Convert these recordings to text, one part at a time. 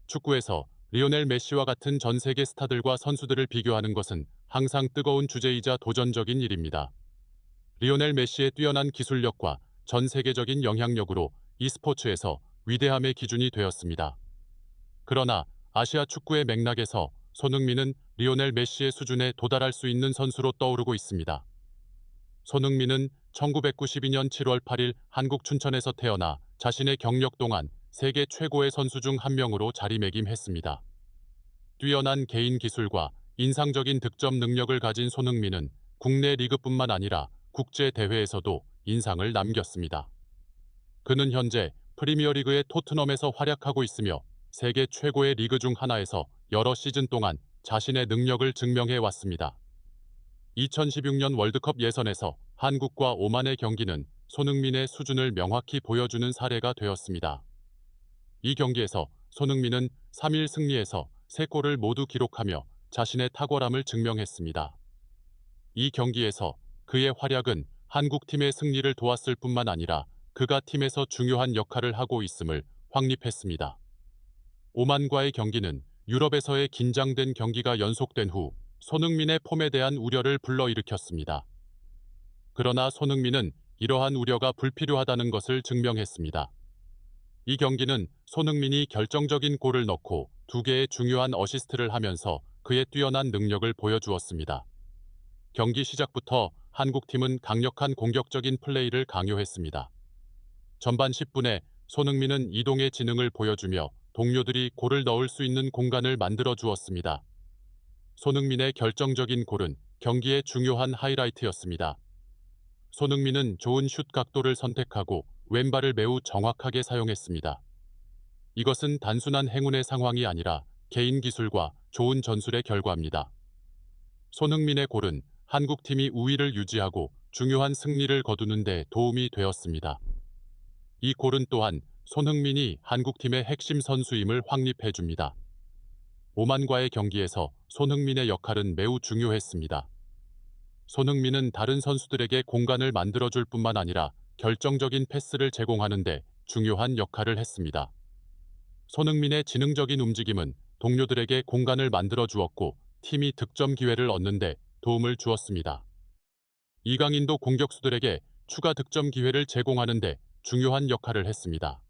축구에서 리오넬 메시와 같은 전 세계 스타들과 선수들을 비교하는 것은 항상 뜨거운 주제이자 도전적인 일입니다. 리오넬 메시의 뛰어난 기술력과 전 세계적인 영향력으로 e스포츠에서 위대함의 기준이 되었습니다. 그러나 아시아 축구의 맥락에서 손흥민은 리오넬 메시의 수준에 도달할 수 있는 선수로 떠오르고 있습니다. 손흥민은 1992년 7월 8일 한국 춘천에서 태어나 자신의 경력 동안 세계 최고의 선수 중 한 명으로 자리매김했습니다. 뛰어난 개인 기술과 인상적인 득점 능력을 가진 손흥민은 국내 리그뿐만 아니라 국제 대회에서도 인상을 남겼습니다. 그는 현재 프리미어리그의 토트넘에서 활약하고 있으며 세계 최고의 리그 중 하나에서 여러 시즌 동안 자신의 능력을 증명해 왔습니다. 2016년 월드컵 예선에서 한국과 오만의 경기는 손흥민의 수준을 명확히 보여주는 사례가 되었습니다. 이 경기에서 손흥민은 3일 승리에서 3골을 모두 기록하며 자신의 탁월함을 증명했습니다. 이 경기에서 그의 활약은 한국팀의 승리를 도왔을 뿐만 아니라 그가 팀에서 중요한 역할을 하고 있음을 확립했습니다. 오만과의 경기는 유럽에서의 긴장된 경기가 연속된 후 손흥민의 폼에 대한 우려를 불러일으켰습니다. 그러나 손흥민은 이러한 우려가 불필요하다는 것을 증명했습니다. 이 경기는 손흥민이 결정적인 골을 넣고 2개의 중요한 어시스트를 하면서 그의 뛰어난 능력을 보여주었습니다. 경기 시작부터 한국팀은 강력한 공격적인 플레이를 강요했습니다. 전반 10분에 손흥민은 이동의 지능을 보여주며 동료들이 골을 넣을 수 있는 공간을 만들어 주었습니다. 손흥민의 결정적인 골은 경기의 중요한 하이라이트였습니다. 손흥민은 좋은 슛 각도를 선택하고 왼발을 매우 정확하게 사용했습니다. 이것은 단순한 행운의 상황이 아니라 개인 기술과 좋은 전술의 결과입니다. 손흥민의 골은 한국팀이 우위를 유지하고 중요한 승리를 거두는 데 도움이 되었습니다. 이 골은 또한 손흥민이 한국팀의 핵심 선수임을 확립해 줍니다. 오만과의 경기에서 손흥민의 역할은 매우 중요했습니다. 손흥민은 다른 선수들에게 공간을 만들어줄 뿐만 아니라 결정적인 패스를 제공하는 데 중요한 역할을 했습니다. 손흥민의 지능적인 움직임은 동료들에게 공간을 만들어 주었고 팀이 득점 기회를 얻는 데 도움을 주었습니다. 이강인도 공격수들에게 추가 득점 기회를 제공하는 데 중요한 역할을 했습니다.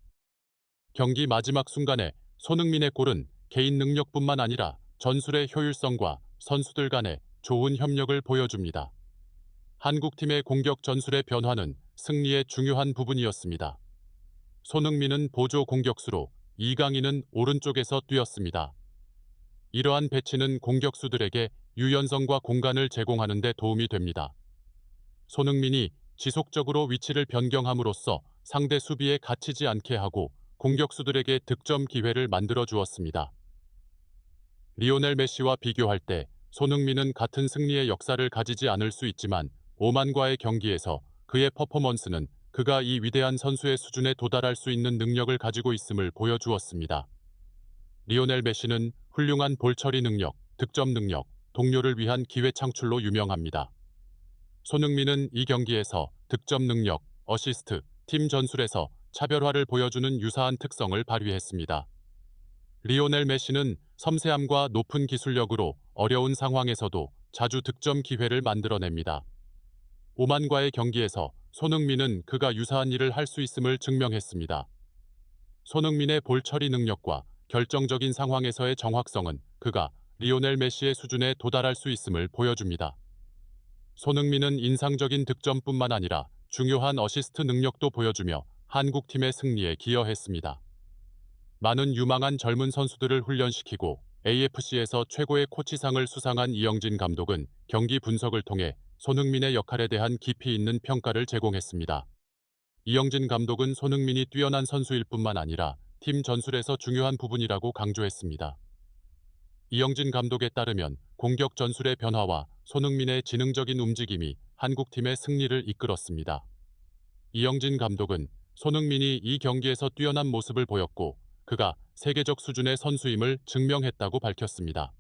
경기 마지막 순간에 손흥민의 골은 개인 능력뿐만 아니라 전술의 효율성과 선수들 간의 좋은 협력을 보여줍니다. 한국팀의 공격 전술의 변화는 승리의 중요한 부분이었습니다. 손흥민은 보조 공격수로 이강인은 오른쪽에서 뛰었습니다. 이러한 배치는 공격수들에게 유연성과 공간을 제공하는 데 도움이 됩니다. 손흥민이 지속적으로 위치를 변경함으로써 상대 수비에 갇히지 않게 하고 공격수들에게 득점 기회를 만들어 주었습니다. 리오넬 메시와 비교할 때 손흥민은 같은 승리의 역사를 가지지 않을 수 있지만 오만과의 경기에서 그의 퍼포먼스는 그가 이 위대한 선수의 수준에 도달할 수 있는 능력을 가지고 있음을 보여주었습니다. 리오넬 메시는 훌륭한 볼 처리 능력, 득점 능력, 동료를 위한 기회 창출로 유명합니다. 손흥민은 이 경기에서 득점 능력, 어시스트, 팀 전술에서 차별화를 보여주는 유사한 특성을 발휘했습니다. 리오넬 메시는 섬세함과 높은 기술력으로 어려운 상황에서도 자주 득점 기회를 만들어냅니다. 오만과의 경기에서 손흥민은 그가 유사한 일을 할 수 있음을 증명했습니다. 손흥민의 볼 처리 능력과 결정적인 상황에서의 정확성은 그가 리오넬 메시의 수준에 도달할 수 있음을 보여줍니다. 손흥민은 인상적인 득점뿐만 아니라 중요한 어시스트 능력도 보여주며 한국팀의 승리에 기여했습니다. 많은 유망한 젊은 선수들을 훈련시키고 AFC에서 최고의 코치상을 수상한 이영진 감독은 경기 분석을 통해 손흥민의 역할에 대한 깊이 있는 평가를 제공했습니다. 이영진 감독은 손흥민이 뛰어난 선수일 뿐만 아니라 팀 전술에서 중요한 부분이라고 강조했습니다. 이영진 감독에 따르면 공격 전술의 변화와 손흥민의 지능적인 움직임이 한국팀의 승리를 이끌었습니다. 이영진 감독은 손흥민이 이 경기에서 뛰어난 모습을 보였고 그가 세계적 수준의 선수임을 증명했다고 밝혔습니다.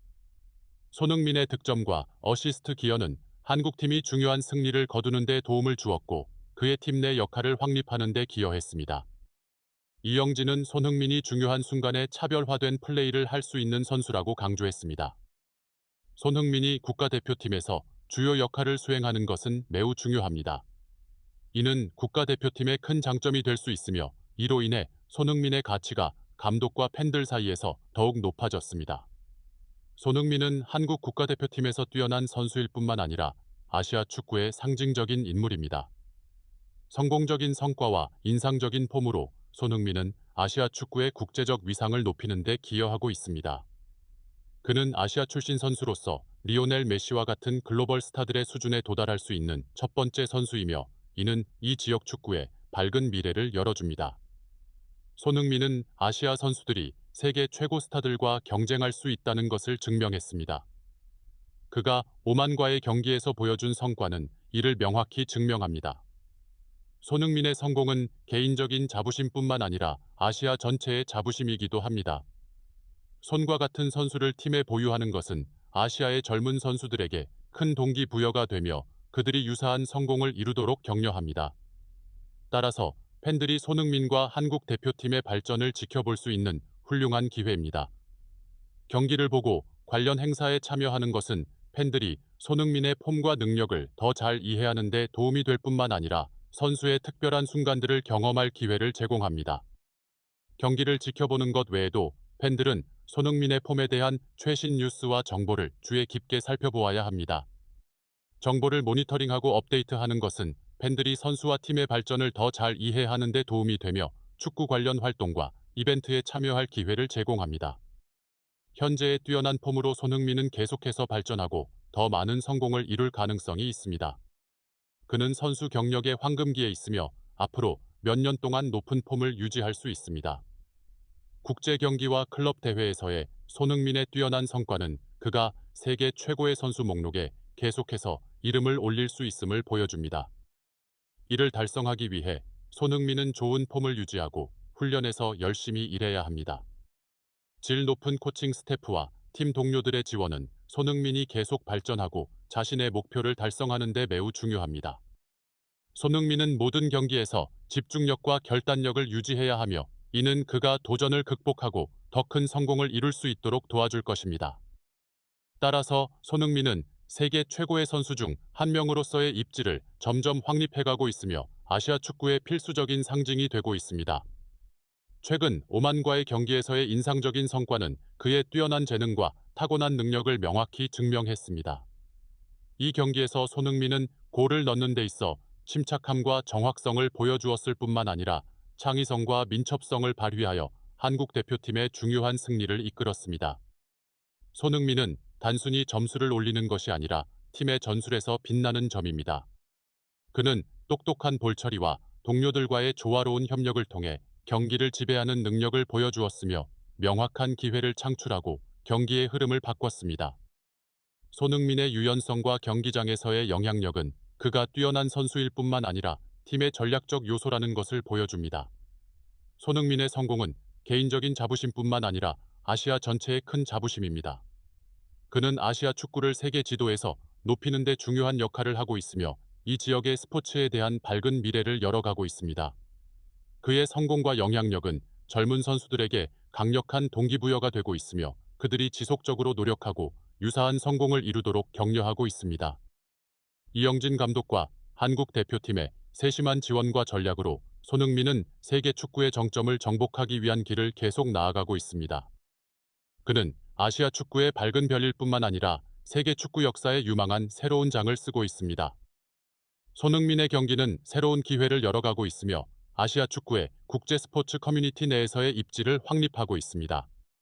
손흥민의 득점과 어시스트 기여는 한국팀이 중요한 승리를 거두는 데 도움을 주었고 그의 팀 내 역할을 확립하는 데 기여했습니다. 이영진은 손흥민이 중요한 순간에 차별화된 플레이를 할 수 있는 선수라고 강조했습니다. 손흥민이 국가대표팀에서 주요 역할을 수행하는 것은 매우 중요합니다. 이는 국가대표팀의 큰 장점이 될 수 있으며 이로 인해 손흥민의 가치가 감독과 팬들 사이에서 더욱 높아졌습니다. 손흥민은 한국 국가대표팀에서 뛰어난 선수일 뿐만 아니라 아시아 축구의 상징적인 인물입니다. 성공적인 성과와 인상적인 폼으로 손흥민은 아시아 축구의 국제적 위상을 높이는 데 기여하고 있습니다. 그는 아시아 출신 선수로서 리오넬 메시와 같은 글로벌 스타들의 수준에 도달할 수 있는 첫 번째 선수이며 이는 이 지역 축구에 밝은 미래를 열어줍니다. 손흥민은 아시아 선수들이 세계 최고 스타들과 경쟁할 수 있다는 것을 증명했습니다. 그가 오만과의 경기에서 보여준 성과는 이를 명확히 증명합니다. 손흥민의 성공은 개인적인 자부심뿐만 아니라 아시아 전체의 자부심이기도 합니다. 손과 같은 선수를 팀에 보유하는 것은 아시아의 젊은 선수들에게 큰 동기부여가 되며 그들이 유사한 성공을 이루도록 격려합니다. 따라서 팬들이 손흥민과 한국 대표팀의 발전을 지켜볼 수 있는 훌륭한 기회입니다. 경기를 보고 관련 행사에 참여하는 것은 팬들이 손흥민의 폼과 능력을 더 잘 이해하는 데 도움이 될 뿐만 아니라 선수의 특별한 순간들을 경험할 기회를 제공합니다. 경기를 지켜보는 것 외에도 팬들은 손흥민의 폼에 대한 최신 뉴스와 정보를 주의 깊게 살펴보아야 합니다. 정보를 모니터링하고 업데이트하는 것은 팬들이 선수와 팀의 발전을 더 잘 이해하는 데 도움이 되며 축구 관련 활동과 이벤트에 참여할 기회를 제공합니다. 현재의 뛰어난 폼으로 손흥민은 계속해서 발전하고 더 많은 성공을 이룰 가능성이 있습니다. 그는 선수 경력의 황금기에 있으며 앞으로 몇 년 동안 높은 폼을 유지할 수 있습니다. 국제 경기와 클럽 대회에서의 손흥민의 뛰어난 성과는 그가 세계 최고의 선수 목록에 계속해서 이름을 올릴 수 있음을 보여줍니다. 이를 달성하기 위해 손흥민은 좋은 폼을 유지하고 훈련에서 열심히 일해야 합니다. 질 높은 코칭 스태프와 팀 동료들의 지원은 손흥민이 계속 발전하고 자신의 목표를 달성하는 데 매우 중요합니다. 손흥민은 모든 경기에서 집중력과 결단력을 유지해야 하며 이는 그가 도전을 극복하고 더 큰 성공을 이룰 수 있도록 도와줄 것입니다. 따라서 손흥민은 세계 최고의 선수 중 한 명으로서의 입지를 점점 확립해가고 있으며 아시아 축구의 필수적인 상징이 되고 있습니다. 최근 오만과의 경기에서의 인상적인 성과는 그의 뛰어난 재능과 타고난 능력을 명확히 증명했습니다. 이 경기에서 손흥민은 골을 넣는 데 있어 침착함과 정확성을 보여주었을 뿐만 아니라 창의성과 민첩성을 발휘하여 한국 대표팀의 중요한 승리를 이끌었습니다. 손흥민은 단순히 점수를 올리는 것이 아니라 팀의 전술에서 빛나는 점입니다. 그는 똑똑한 볼처리와 동료들과의 조화로운 협력을 통해 경기를 지배하는 능력을 보여주었으며 명확한 기회를 창출하고 경기의 흐름을 바꿨습니다. 손흥민의 유연성과 경기장에서의 영향력은 그가 뛰어난 선수일 뿐만 아니라 팀의 전략적 요소라는 것을 보여줍니다. 손흥민의 성공은 개인적인 자부심뿐만 아니라 아시아 전체의 큰 자부심입니다. 그는 아시아 축구를 세계 지도에서 높이는 데 중요한 역할을 하고 있으며 이 지역의 스포츠에 대한 밝은 미래를 열어가고 있습니다. 그의 성공과 영향력은 젊은 선수들에게 강력한 동기부여가 되고 있으며 그들이 지속적으로 노력하고 유사한 성공을 이루도록 격려하고 있습니다. 이영진 감독과 한국 대표팀의 세심한 지원과 전략으로 손흥민은 세계 축구의 정점을 정복하기 위한 길을 계속 나아가고 있습니다. 그는 아시아 축구의 밝은 별일 뿐만 아니라 세계 축구 역사에 유망한 새로운 장을 쓰고 있습니다. 손흥민의 경기는 새로운 기회를 열어가고 있으며 아시아 축구의 국제 스포츠 커뮤니티 내에서의 입지를 확립하고 있습니다.